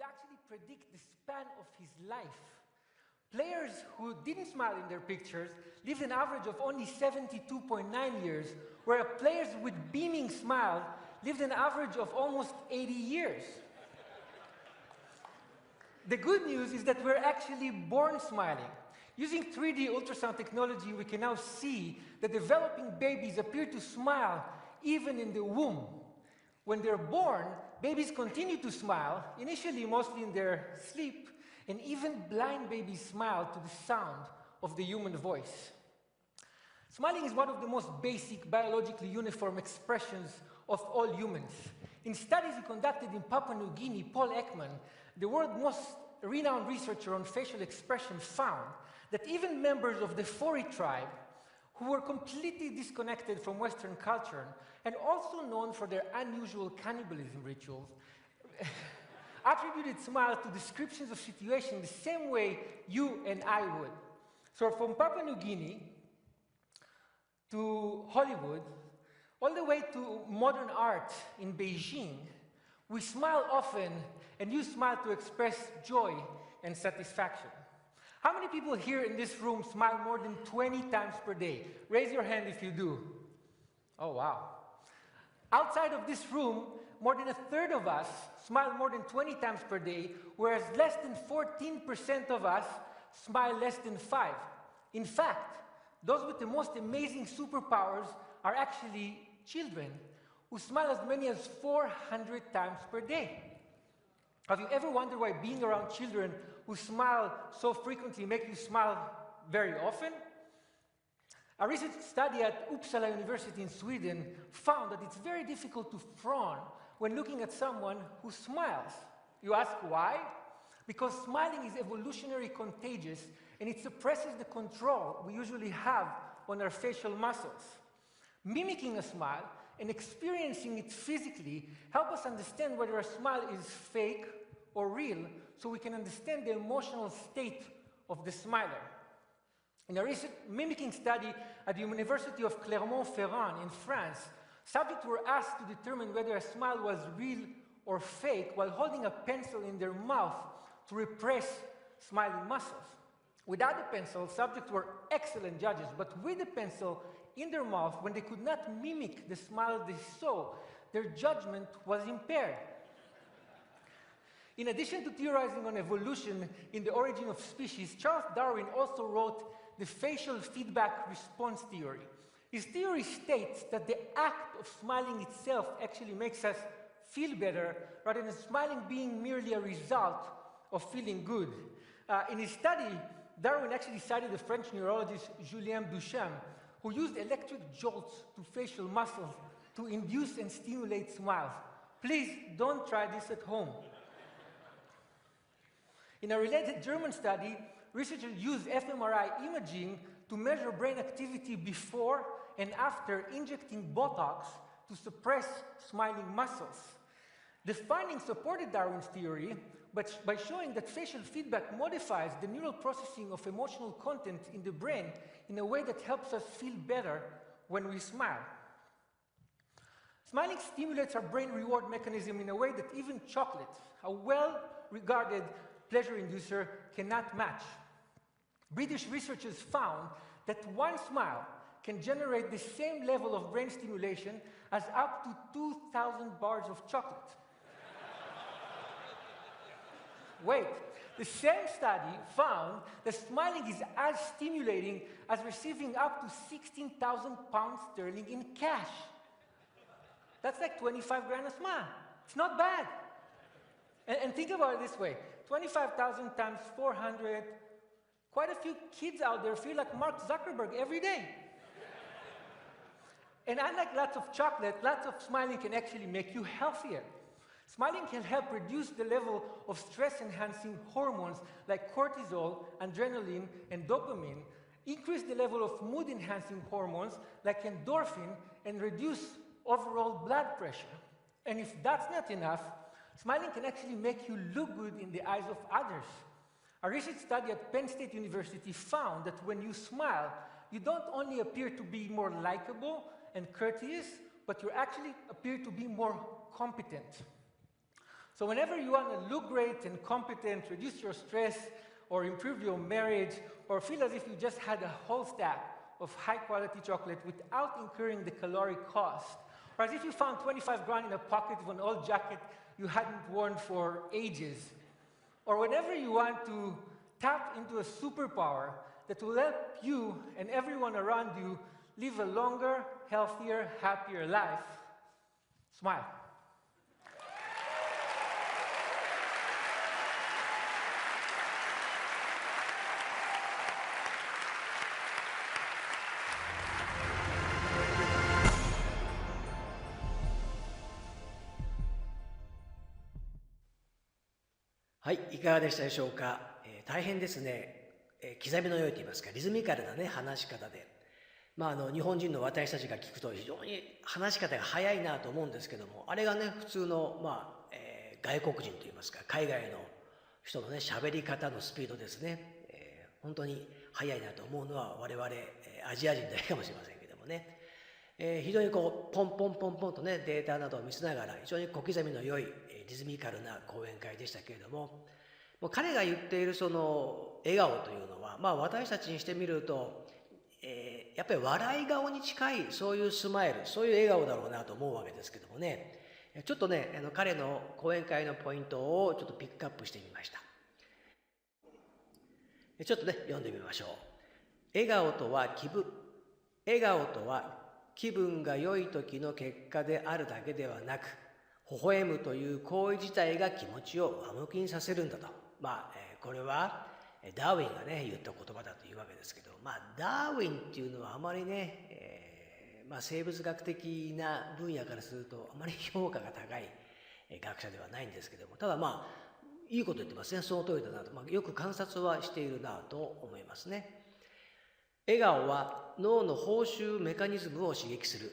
could actually predict the span of his life. Players who didn't smile in their pictures lived an average of only 72.9 years, whereas players with beaming smiles lived an average of almost 80 years. The good news is that we're actually born smiling. Using 3D ultrasound technology, we can now see that developing babies appear to smile even in the womb. When they're born, babies continue to smile, initially mostly in their sleep, and even blind babies smile to the sound of the human voice. Smiling is one of the most basic biologically uniform expressions of all humans. In studies he conducted in Papua New Guinea, Paul Ekman, the world's most renowned researcher on facial expression, found that even members of the Fori tribe, who were completely disconnected from Western culture and also known for their unusual cannibalism rituals, attributed smiles to descriptions of situations the same way you and I would. So from Papua New Guinea to Hollywood, all the way to modern art in Beijing, we smile often and use smile to express joy and satisfaction. How many people here in this room smile more than 20 times per day? Raise your hand if you do. Oh, wow. Outside of this room, more than a third of us smile more than 20 times per day, whereas less than 14% of us smile less than 5. In fact, those with the most amazing superpowers are actually children who smile as many as 400 times per day. Have you ever wondered why being around children who smile so frequently make you smile very often? A recent study at Uppsala University in Sweden found that it's very difficult to frown when looking at someone who smiles. You ask why? Because smiling is evolutionarily contagious and it suppresses the control we usually have on our facial muscles. Mimicking a smile and experiencing it physically help us understand whether a smile is fake or real, so we can understand the emotional state of the smiler. In a recent mimicking study at the University of Clermont-Ferrand in France, subjects were asked to determine whether a smile was real or fake while holding a pencil in their mouth to repress smiling muscles. Without the pencil, subjects were excellent judges, but with the pencil in their mouth, when they could not mimic the smile they saw, their judgment was impaired. In addition to theorizing on evolution in the origin of species, Charles Darwin also wrote the facial feedback response theory. His theory states that the act of smiling itself actually makes us feel better, rather than smiling being merely a result of feeling good. In his study, Darwin actually cited the French neurologist Julien Duchamp, who used electric jolts to facial muscles to induce and stimulate smiles. Please don't try this at home. In a related German study, researchers used fMRI imaging to measure brain activity before and after injecting Botox to suppress smiling muscles. The findings supported Darwin's theory, but by showing that facial feedback modifies the neural processing of emotional content in the brain in a way that helps us feel better when we smile. Smiling stimulates our brain reward mechanism in a way that even chocolate, a well-regarded pleasure inducer, cannot match. British researchers found that one smile can generate the same level of brain stimulation as up to 2,000 bars of chocolate. Wait, the same study found that smiling is as stimulating as receiving up to 16,000 pounds sterling in cash. That's like 25 grand a smile. It's not bad. And think about it this way, 25,000 times 400, quite a few kids out there feel like Mark Zuckerberg every day. And unlike lots of chocolate, lots of smiling can actually make you healthier. Smiling can help reduce the level of stress-enhancing hormones like cortisol, adrenaline, and dopamine, increase the level of mood-enhancing hormones like endorphin, and reduce overall blood pressure. And if that's not enough, smiling can actually make you look good in the eyes of others. A recent study at Penn State University found that when you smile, you don't only appear to be more likable and courteous, but you actually appear to be more competent. So whenever you want to look great and competent, reduce your stress, or improve your marriage, or feel as if you just had a whole stack of high-quality chocolate without incurring the caloric cost, or as if you found 25 grand in a pocket of an old jacket you hadn't worn for ages, or whenever you want to tap into a superpower that will help you and everyone around you live a longer, healthier, happier life, smile.はい、いかがでしたでしょうか。大変ですね、刻みの良いと言いますか、リズミカルなね、話し方で、日本人の私たちが聞くと非常に話し方が早いなと思うんですけども、あれがね、普通の、外国人と言いますか、海外の人のね、喋り方のスピードですね。本当に早いなと思うのは我々、アジア人だけかもしれませんけどもね。非常にこうポンポンポンポンとねデータなどを見せながら非常に小刻みの良いリズミカルな講演会でしたけれども、彼が言っているその笑顔というのは、私たちにしてみると、やっぱり笑い顔に近いそういうスマイル、そういう笑顔だろうなと思うわけですけどもね、ちょっとね彼の講演会のポイントをちょっとピックアップしてみました。ちょっとね読んでみましょう。笑顔とは気分が良い時の結果であるだけではなく、微笑むという行為自体が気持ちを上向きにさせるんだと。これはダーウィンがね言った言葉だというわけですけど、ダーウィンっていうのはあまりね、生物学的な分野からするとあまり評価が高い学者ではないんですけども、ただいいこと言ってますね。その通りだなと、よく観察はしているなと思いますね。笑顔は脳の報酬メカニズムを刺激する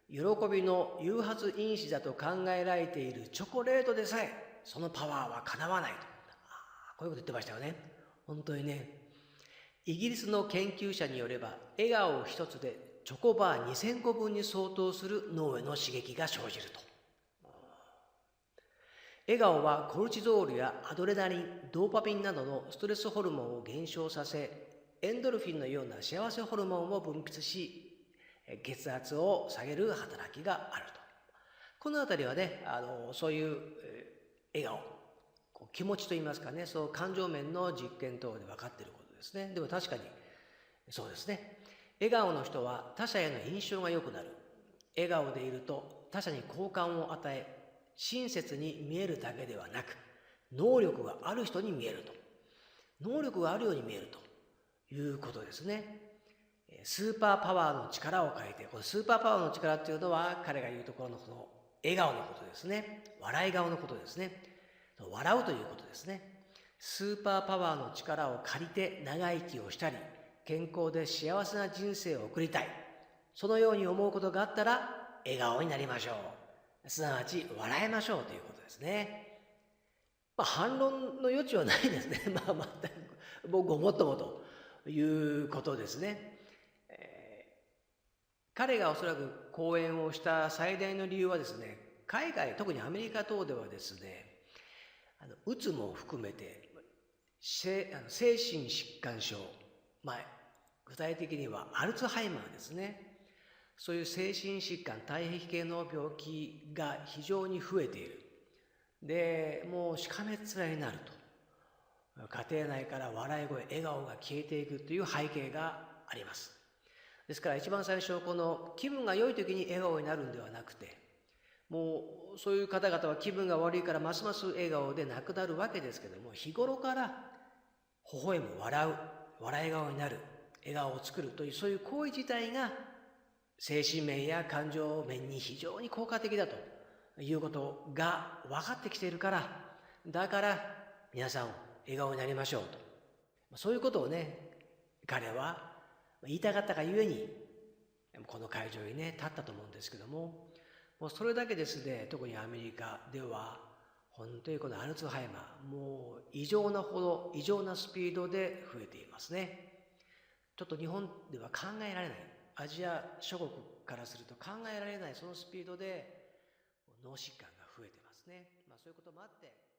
喜びの誘発因子だと考えられているチョコレートでさえそのパワーはかなわないと、こういうこと言ってましたよね。本当にね、イギリスの研究者によれば笑顔一つでチョコバー2000個分に相当する脳への刺激が生じると。笑顔はコルチゾールやアドレナリン、ドーパミンなどのストレスホルモンを減少させ、エンドルフィンのような幸せホルモンを分泌し、血圧を下げる働きがあると。このあたりはね、そういう笑顔、気持ちといいますかね、そう感情面の実験等で分かっていることですね。でも確かにそうですね。笑顔の人は他者への印象が良くなる。笑顔でいると他者に好感を与え、親切に見えるだけではなく、能力がある人に見えると。能力があるように見えるということですね。スーパーパワーの力を変えて、このスーパーパワーの力っていうのは彼が言うところのその笑顔のことですね。笑い顔のことですね。笑うということですね。スーパーパワーの力を借りて長生きをしたり、健康で幸せな人生を送りたい。そのように思うことがあったら笑顔になりましょう。すなわち笑いましょうということですね。反論の余地はないですね。全くごもっともということですね。彼がおそらく講演をした最大の理由はですね、海外、特にアメリカ等ではですね、うつも含めて精神疾患症、具体的にはアルツハイマーですね。そういう精神疾患、体壁系の病気が非常に増えている。で、もうしかめっ面になると。家庭内から笑い声、笑顔が消えていくという背景があります。ですから一番最初、この気分が良い時に笑顔になるんではなくて、もうそういう方々は気分が悪いからますます笑顔でなくなるわけですけども、日頃から微笑む、笑い顔になる、笑顔を作るというそういう行為自体が精神面や感情面に非常に効果的だということが分かってきているから、だから皆さん笑顔になりましょうと、そういうことをね彼は言いたかったがゆえにこの会場にね立ったと思うんですけども、もうそれだけですね、特にアメリカでは本当にこのアルツハイマー、もう異常なスピードで増えていますね。ちょっと日本では考えられない、アジア諸国からすると考えられないそのスピードで脳疾患が増えてますね。そういうこともあって